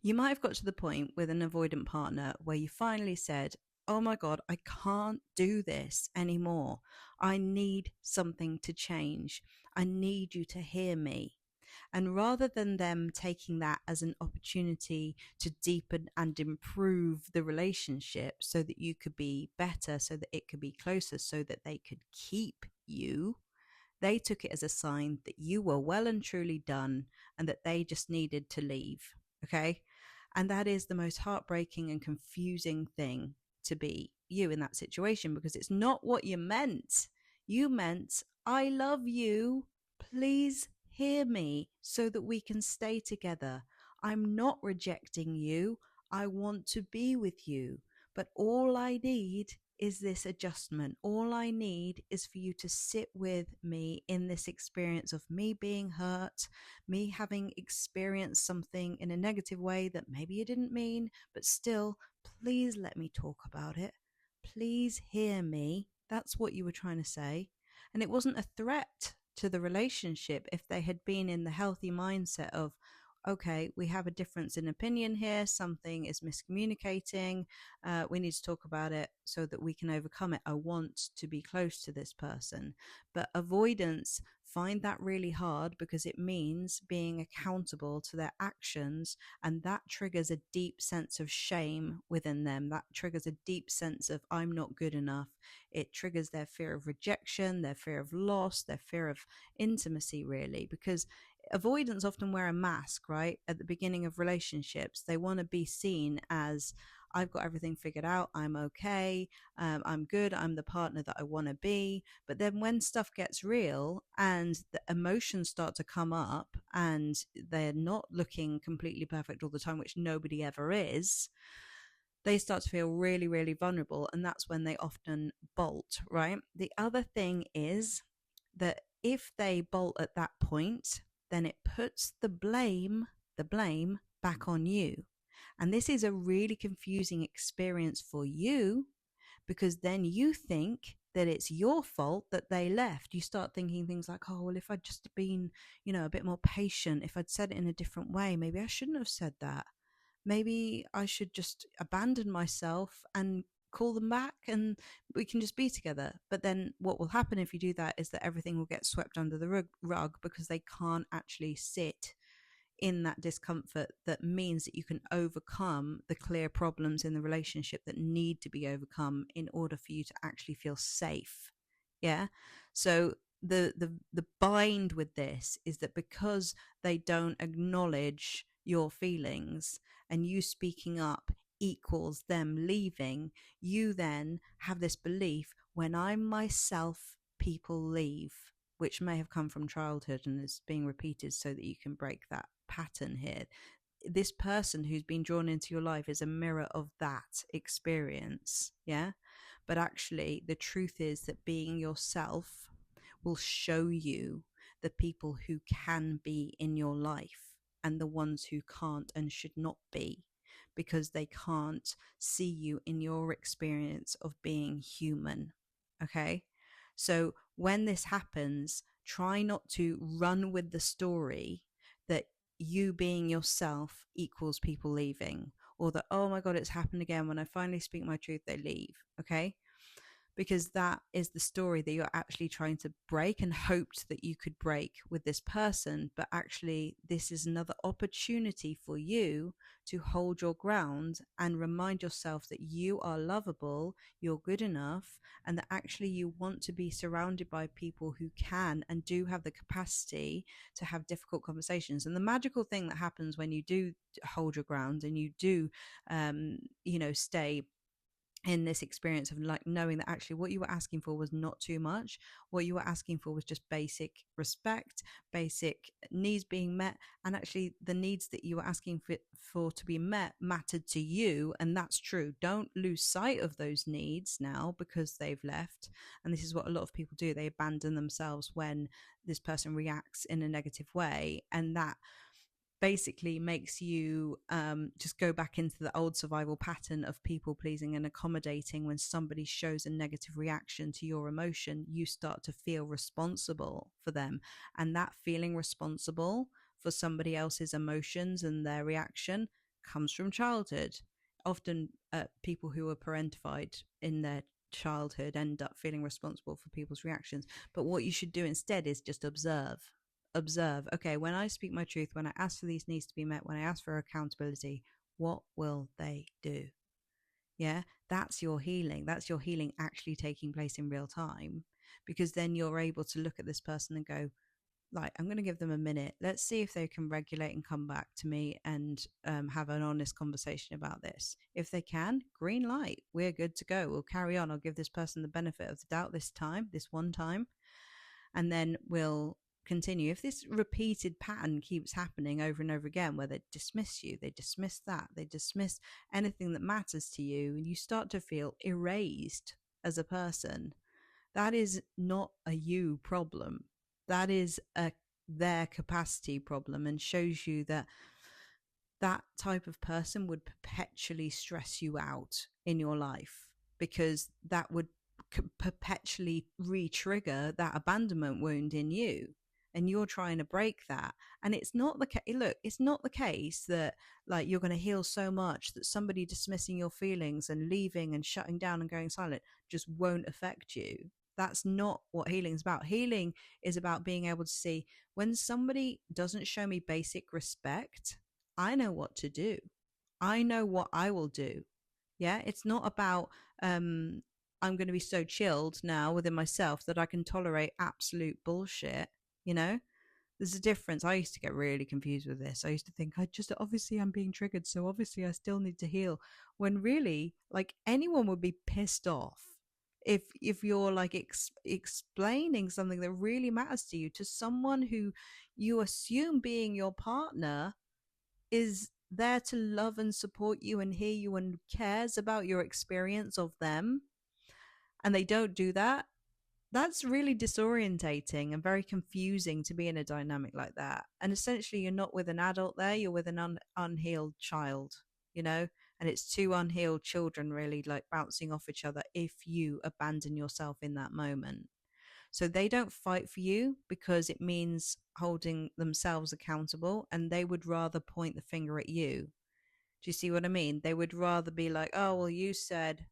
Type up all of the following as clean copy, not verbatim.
You might have got to the point with an avoidant partner where you finally said, "Oh my God, I can't do this anymore. I need something to change. I need you to hear me." And rather than them taking that as an opportunity to deepen and improve the relationship so that you could be better, so that it could be closer, so that they could keep you, they took it as a sign that you were well and truly done and that they just needed to leave. Okay. And that is the most heartbreaking and confusing thing to be you in that situation, because it's not what you meant. You meant, "I love you. Please hear me so that we can stay together. I'm not rejecting you. I want to be with you. But all I need is this adjustment. All I need is for you to sit with me in this experience of me being hurt, me having experienced something in a negative way that maybe you didn't mean, but still, please let me talk about it. Please hear me." That's what you were trying to say. And it wasn't a threat to the relationship if they had been in the healthy mindset of, okay, we have a difference in opinion here, something is miscommunicating, we need to talk about it so that we can overcome it. I want to be close to this person. But avoidance find that really hard because it means being accountable to their actions, and that triggers a deep sense of shame within them. That triggers a deep sense of "I'm not good enough." It triggers their fear of rejection, their fear of loss, their fear of intimacy, really, because avoidants often wear a mask, right? At the beginning of relationships, they want to be seen as, "I've got everything figured out. I'm okay. I'm good. I'm the partner that I want to be." But then when stuff gets real and the emotions start to come up and they're not looking completely perfect all the time, which nobody ever is, they start to feel really, really vulnerable. And that's when they often bolt, right? The other thing is that if they bolt at that point, then it puts the blame back on you. And this is a really confusing experience for you, because then you think that it's your fault that they left. You start thinking things like, "Oh, well, if I'd just been, a bit more patient, if I'd said it in a different way, maybe I shouldn't have said that. Maybe I should just abandon myself and call them back and we can just be together." But then what will happen if you do that is that everything will get swept under the rug because they can't actually sit in that discomfort that means that you can overcome the clear problems in the relationship that need to be overcome in order for you to actually feel safe. Yeah. So the bind with this is that because they don't acknowledge your feelings and you speaking up equals them leaving, you then have this belief, "When I'm myself, people leave," which may have come from childhood and is being repeated so that you can break that pattern here. This person who's been drawn into your life is a mirror of that experience. Yeah. But actually, the truth is that being yourself will show you the people who can be in your life and the ones who can't and should not be, because they can't see you in your experience of being human. Okay. So when this happens, try not to run with the story that you being yourself equals people leaving, or that, "Oh my God, it's happened again. When I finally speak my truth, they leave." Okay. Because that is the story that you're actually trying to break and hoped that you could break with this person. But actually, this is another opportunity for you to hold your ground and remind yourself that you are lovable, you're good enough, and that actually you want to be surrounded by people who can and do have the capacity to have difficult conversations. And the magical thing that happens when you do hold your ground and you do, stay in this experience of like knowing that actually what you were asking for was not too much. What you were asking for was just basic respect, basic needs being met, and actually the needs that you were asking for to be met mattered to you. And that's true. Don't lose sight of those needs now because they've left. And this is what a lot of people do. They abandon themselves when this person reacts in a negative way, and that basically makes you just go back into the old survival pattern of people pleasing and accommodating. When somebody shows a negative reaction to your emotion, you start to feel responsible for them. And that feeling responsible for somebody else's emotions and their reaction, comes from childhood. Often people who are parentified in their childhood end up feeling responsible for people's reactions. But what you should do instead is just observe. Okay, when I speak my truth, when I ask for these needs to be met, when I ask for accountability, what will they do? Yeah, that's your healing. That's your healing actually taking place in real time, because then you're able to look at this person and go, like, I'm going to give them a minute. Let's see if they can regulate and come back to me and have an honest conversation about this. If they can, green light. We're good to go. We'll carry on. I'll give this person the benefit of the doubt this time, this one time, and then we'll continue. If this repeated pattern keeps happening over and over again, where they dismiss you, they dismiss that, they dismiss anything that matters to you, and you start to feel erased as a person, that is not a you problem. That is a their capacity problem, and shows you that that type of person would perpetually stress you out in your life, because that would perpetually re-trigger that abandonment wound in you, and you're trying to break that. And it's not the case. Look, it's not the case that like you're going to heal so much that somebody dismissing your feelings and leaving and shutting down and going silent just won't affect you. That's not what healing is about. Healing is about being able to see, when somebody doesn't show me basic respect, I know what to do. I know what I will do. Yeah, it's not about I'm going to be so chilled now within myself that I can tolerate absolute bullshit. You know, there's a difference. I used to get really confused with this. I used to think, I just, obviously I'm being triggered, so obviously I still need to heal. When really, like, anyone would be pissed off if you're like explaining something that really matters to you to someone who you assume being your partner is there to love and support you and hear you and cares about your experience of them, and they don't do that. That's really disorientating and very confusing to be in a dynamic like that. And essentially, you're not with an adult there, you're with an unhealed child, you know? And it's two unhealed children really like bouncing off each other if you abandon yourself in that moment. So they don't fight for you because it means holding themselves accountable, and they would rather point the finger at you. Do you see what I mean? They would rather be like, oh, well, you said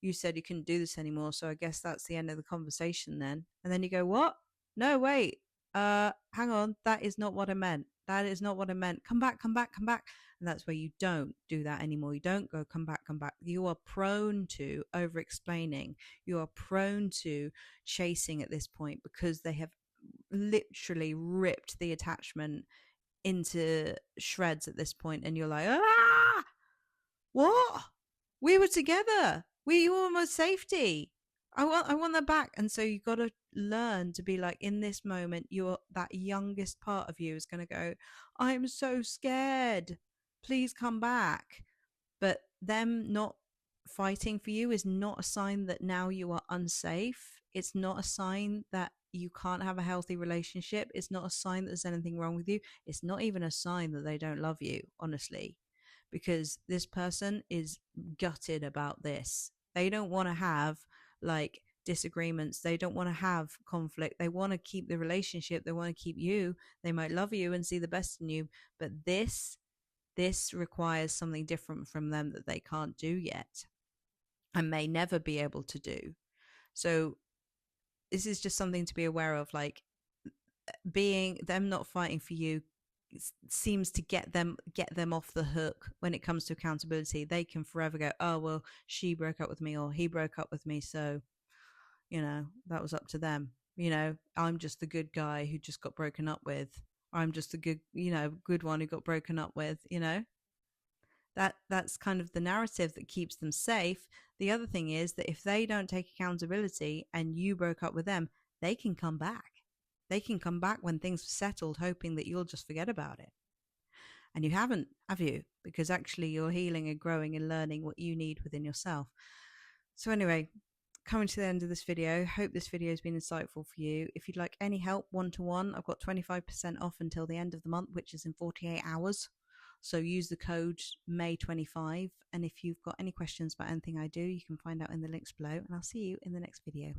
you couldn't do this anymore, so I guess that's the end of the conversation then. And then you go, what? No, wait. Hang on. That is not what I meant. That is not what I meant. Come back, come back, come back. And that's where you don't do that anymore. You don't go, come back, come back. You are prone to over explaining. You are prone to chasing at this point, because they have literally ripped the attachment into shreds at this point. And you're like, ah, what? We were together. We were my safety. I want that back. And so you got to learn to be like, in this moment, you're that youngest part of you is going to go, I'm so scared. Please come back. But them not fighting for you is not a sign that now you are unsafe. It's not a sign that you can't have a healthy relationship. It's not a sign that there's anything wrong with you. It's not even a sign that they don't love you, honestly, because this person is gutted about this. They don't want to have like disagreements. They don't want to have conflict. They want to keep the relationship. They want to keep you. They might love you and see the best in you, but this requires something different from them that they can't do yet and may never be able to do. So this is just something to be aware of. Like, being them not fighting for you seems to get them off the hook when it comes to accountability. They can forever go, oh well, she broke up with me or he broke up with me, so that was up to them. I'm just the good guy who just got broken up with. I'm just the good one who got broken up with. That's kind of the narrative that keeps them safe. The other thing is that if they don't take accountability and you broke up with them, they can come back. They can come back when things are settled, hoping that you'll just forget about it. And you haven't, have you? Because actually you're healing and growing and learning what you need within yourself. So anyway, coming to the end of this video, hope this video has been insightful for you. If you'd like any help one-to-one, I've got 25% off until the end of the month, which is in 48 hours. So use the code May25. And if you've got any questions about anything I do, you can find out in the links below. And I'll see you in the next video.